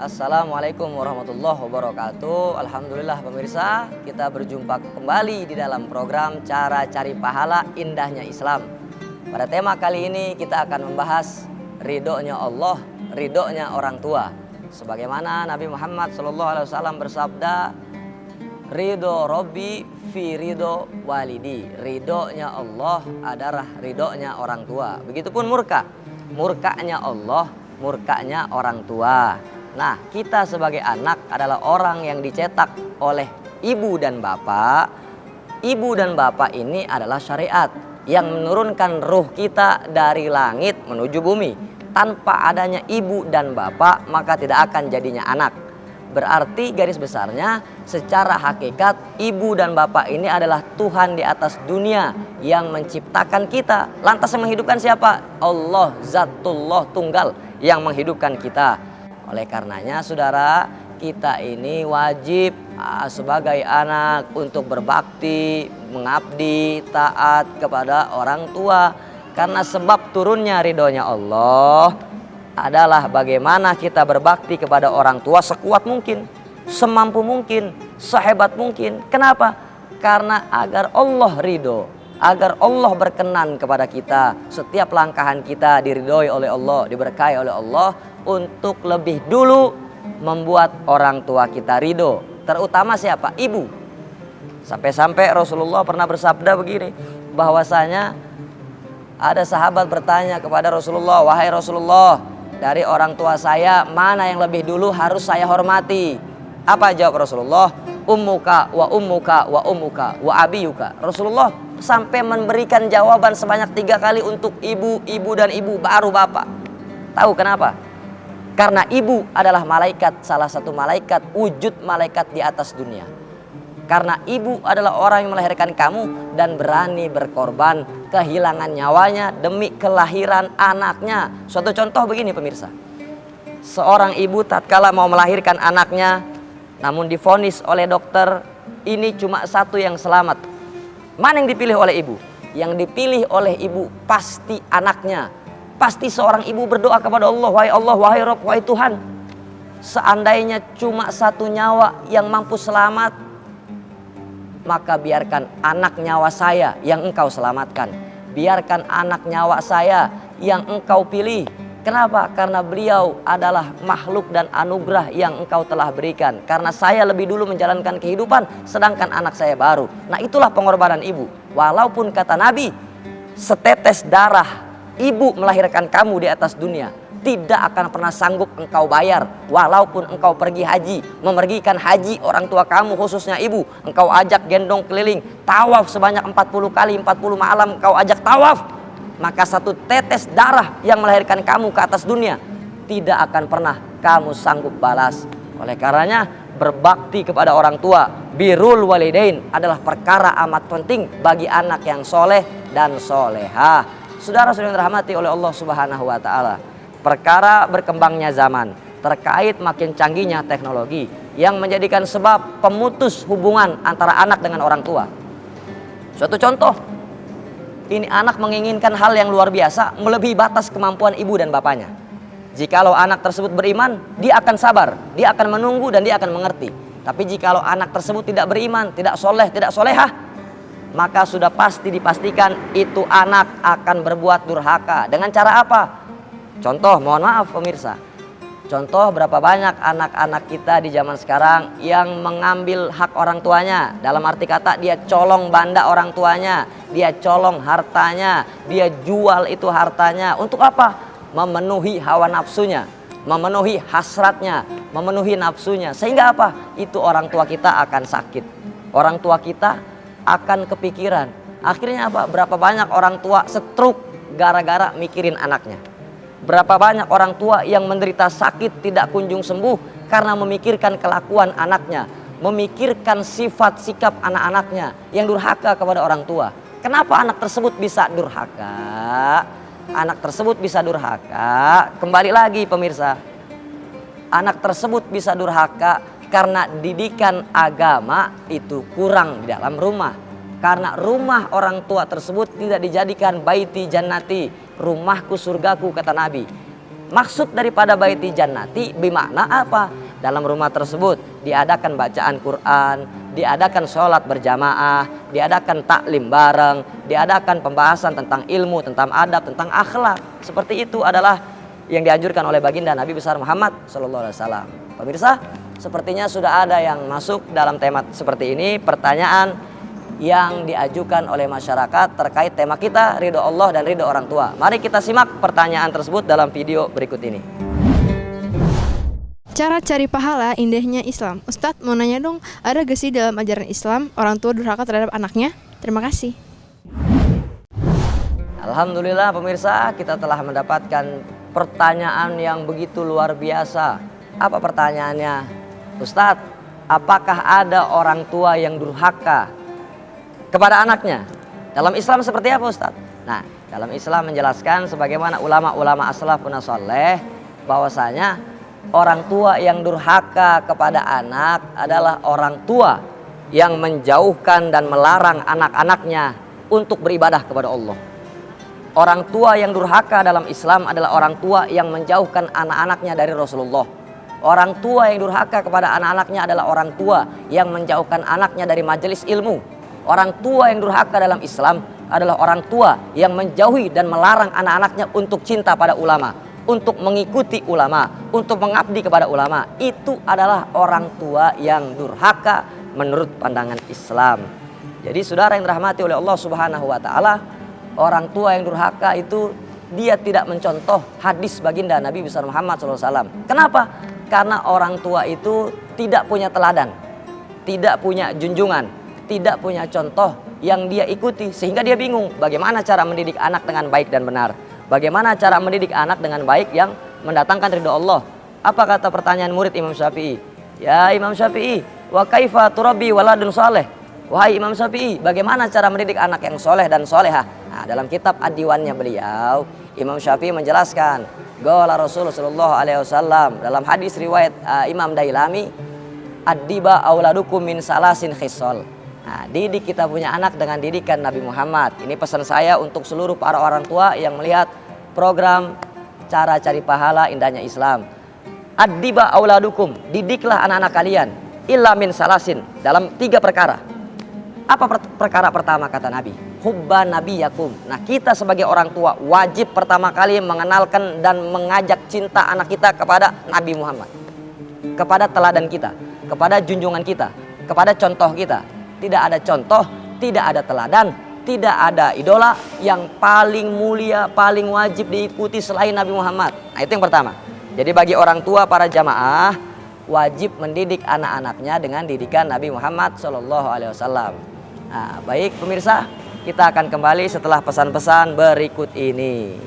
Assalamualaikum warahmatullahi wabarakatuh. Alhamdulillah pemirsa, kita berjumpa kembali di dalam program Cara Cari Pahala Indahnya Islam. Pada tema kali ini kita akan membahas ridhonya Allah, ridhonya orang tua. Sebagaimana Nabi Muhammad SAW bersabda, ridho Robbi fi ridho walidi. Ridhonya Allah adalah ridhonya orang tua. Begitupun murka, murkanya Allah, murkanya orang tua. Nah, kita sebagai anak adalah orang yang dicetak oleh ibu dan bapak. Ibu dan bapak ini adalah syariat yang menurunkan ruh kita dari langit menuju bumi. Tanpa adanya ibu dan bapak, maka tidak akan jadinya anak. Berarti garis besarnya, secara hakikat ibu dan bapak ini adalah Tuhan di atas dunia yang menciptakan kita. Lantas yang menghidupkan siapa? Allah, Zatullah Tunggal yang menghidupkan kita. Oleh karenanya saudara, kita ini wajib sebagai anak untuk berbakti, mengabdi, taat kepada orang tua. Karena sebab turunnya ridhonya Allah adalah bagaimana kita berbakti kepada orang tua sekuat mungkin, semampu mungkin, sehebat mungkin. Kenapa? Karena agar Allah ridho, agar Allah berkenan kepada kita. Setiap langkahan kita diridhoi oleh Allah, diberkahi oleh Allah, untuk lebih dulu membuat orang tua kita ridho. Terutama siapa? Ibu. Sampai-sampai Rasulullah pernah bersabda begini, bahwasanya ada sahabat bertanya kepada Rasulullah, wahai Rasulullah, dari orang tua saya mana yang lebih dulu harus saya hormati? Apa jawab Rasulullah? Ummuka wa ummuka wa ummuka wa abiyuka. Rasulullah sampai memberikan jawaban sebanyak 3 kali untuk ibu, ibu dan ibu, baru bapak. Tahu kenapa? Karena ibu adalah malaikat, salah satu malaikat, wujud malaikat di atas dunia. Karena ibu adalah orang yang melahirkan kamu dan berani berkorban kehilangan nyawanya demi kelahiran anaknya. Suatu contoh begini pemirsa. Seorang ibu tatkala mau melahirkan anaknya, namun divonis oleh dokter ini cuma satu yang selamat. Mana yang dipilih oleh ibu? Yang dipilih oleh ibu pasti anaknya. Pasti seorang ibu berdoa kepada Allah, wahai Rabb, wahai Tuhan, seandainya cuma satu nyawa yang mampu selamat, maka biarkan anak nyawa saya yang engkau selamatkan. Biarkan anak nyawa saya yang engkau pilih. Kenapa? Karena beliau adalah makhluk dan anugerah yang engkau telah berikan. Karena saya lebih dulu menjalankan kehidupan, sedangkan anak saya baru. Nah, itulah pengorbanan ibu. Walaupun kata Nabi, setetes darah ibu melahirkan kamu di atas dunia tidak akan pernah sanggup engkau bayar. Walaupun engkau pergi haji, memergikan haji orang tua kamu, khususnya ibu, engkau ajak gendong keliling, tawaf sebanyak 40 kali, 40 malam engkau ajak tawaf, maka satu tetes darah yang melahirkan kamu ke atas dunia tidak akan pernah kamu sanggup balas. Oleh karenanya berbakti kepada orang tua, birrul walidain, adalah perkara amat penting bagi anak yang soleh dan solehah. Saudara-saudara yang dirahmati oleh Allah Subhanahu wa taala, perkara berkembangnya zaman terkait makin canggihnya teknologi yang menjadikan sebab pemutus hubungan antara anak dengan orang tua. Suatu contoh, ini anak menginginkan hal yang luar biasa melebihi batas kemampuan ibu dan bapaknya. Jikalau anak tersebut beriman, dia akan sabar, dia akan menunggu dan dia akan mengerti. Tapi jikalau anak tersebut tidak beriman, tidak soleh, tidak solehah, maka sudah pasti dipastikan itu anak akan berbuat durhaka. Dengan cara apa? Contoh, mohon maaf pemirsa, contoh berapa banyak anak-anak kita di zaman sekarang yang mengambil hak orang tuanya. Dalam arti kata, dia colong banda orang tuanya, dia colong hartanya, dia jual itu hartanya. Untuk apa? Memenuhi hawa nafsunya, memenuhi hasratnya, memenuhi nafsunya. Sehingga apa? Itu orang tua kita akan sakit, orang tua kita akan kepikiran. Akhirnya apa? Berapa banyak orang tua stroke gara-gara mikirin anaknya. Berapa banyak orang tua yang menderita sakit tidak kunjung sembuh karena memikirkan kelakuan anaknya, memikirkan sifat sikap anak-anaknya yang durhaka kepada orang tua. Kenapa anak tersebut bisa durhaka? Anak tersebut bisa durhaka, kembali lagi pemirsa, anak tersebut bisa durhaka karena didikan agama itu kurang di dalam rumah. Karena rumah orang tua tersebut tidak dijadikan baiti jannati, rumahku surgaku kata Nabi. Maksud daripada baiti jannati bimakna apa? Dalam rumah tersebut diadakan bacaan Quran, diadakan sholat berjamaah, diadakan taklim bareng, diadakan pembahasan tentang ilmu, tentang adab, tentang akhlak. Seperti itu adalah yang dianjurkan oleh baginda Nabi besar Muhammad SAW. Pemirsa, sepertinya sudah ada yang masuk dalam tema seperti ini, pertanyaan yang diajukan oleh masyarakat terkait tema kita, ridho Allah dan ridho orang tua. Mari kita simak pertanyaan tersebut dalam video berikut ini. Cara cari pahala indahnya Islam. Ustadz mau nanya dong, ada gak sih dalam ajaran Islam orang tua durhaka terhadap anaknya? Terima kasih. Alhamdulillah pemirsa, kita telah mendapatkan pertanyaan yang begitu luar biasa. Apa pertanyaannya? Ustadz, apakah ada orang tua yang durhaka kepada anaknya? Dalam Islam seperti apa Ustadz? Nah, dalam Islam menjelaskan sebagaimana ulama-ulama as-salafun as-saleh bahwasanya orang tua yang durhaka kepada anak adalah orang tua yang menjauhkan dan melarang anak-anaknya untuk beribadah kepada Allah. Orang tua yang durhaka dalam Islam adalah orang tua yang menjauhkan anak-anaknya dari Rasulullah. Orang tua yang durhaka kepada anak-anaknya adalah orang tua yang menjauhkan anaknya dari majelis ilmu. Orang tua yang durhaka dalam Islam adalah orang tua yang menjauhi dan melarang anak-anaknya untuk cinta pada ulama, untuk mengikuti ulama, untuk mengabdi kepada ulama. Itu adalah orang tua yang durhaka menurut pandangan Islam. Jadi saudara yang dirahmati oleh Allah Subhanahu wa taala, orang tua yang durhaka itu dia tidak mencontoh hadis baginda Nabi besar Muhammad SAW. Kenapa? Karena orang tua itu tidak punya teladan, tidak punya junjungan, tidak punya contoh yang dia ikuti, sehingga dia bingung bagaimana cara mendidik anak dengan baik dan benar, bagaimana cara mendidik anak dengan baik yang mendatangkan ridho Allah. Apa kata pertanyaan murid Imam Syafi'i? Ya Imam Syafi'i, wa kaifa turabbi waladun saleh? Wahai Imam Syafi'i, bagaimana cara mendidik anak yang soleh dan solehah? Nah, dalam kitab Ad-Diwannya beliau, Imam Syafi'i menjelaskan, qala Rasulullah sallallahu alaihi wasallam dalam hadis riwayat Imam Dailami, ad-diba auladukum min salasin khisal. Nah, didik kita punya anak dengan didikan Nabi Muhammad. Ini pesan saya untuk seluruh para orang tua yang melihat program Cara Cari Pahala Indahnya Islam. Ad-diba auladukum, didiklah anak-anak kalian illa min salasin, dalam 3 perkara. Apa perkara pertama kata Nabi? Hubba nabiyakum. Nah, kita sebagai orang tua wajib pertama kali mengenalkan dan mengajak cinta anak kita kepada Nabi Muhammad, kepada teladan kita, kepada junjungan kita, kepada contoh kita. Tidak ada contoh, tidak ada teladan, tidak ada idola yang paling mulia, paling wajib diikuti selain Nabi Muhammad. Nah, itu yang pertama. Jadi bagi orang tua para jamaah wajib mendidik anak-anaknya dengan didikan Nabi Muhammad SAW. Nah, baik pemirsa, kita akan kembali setelah pesan-pesan berikut ini.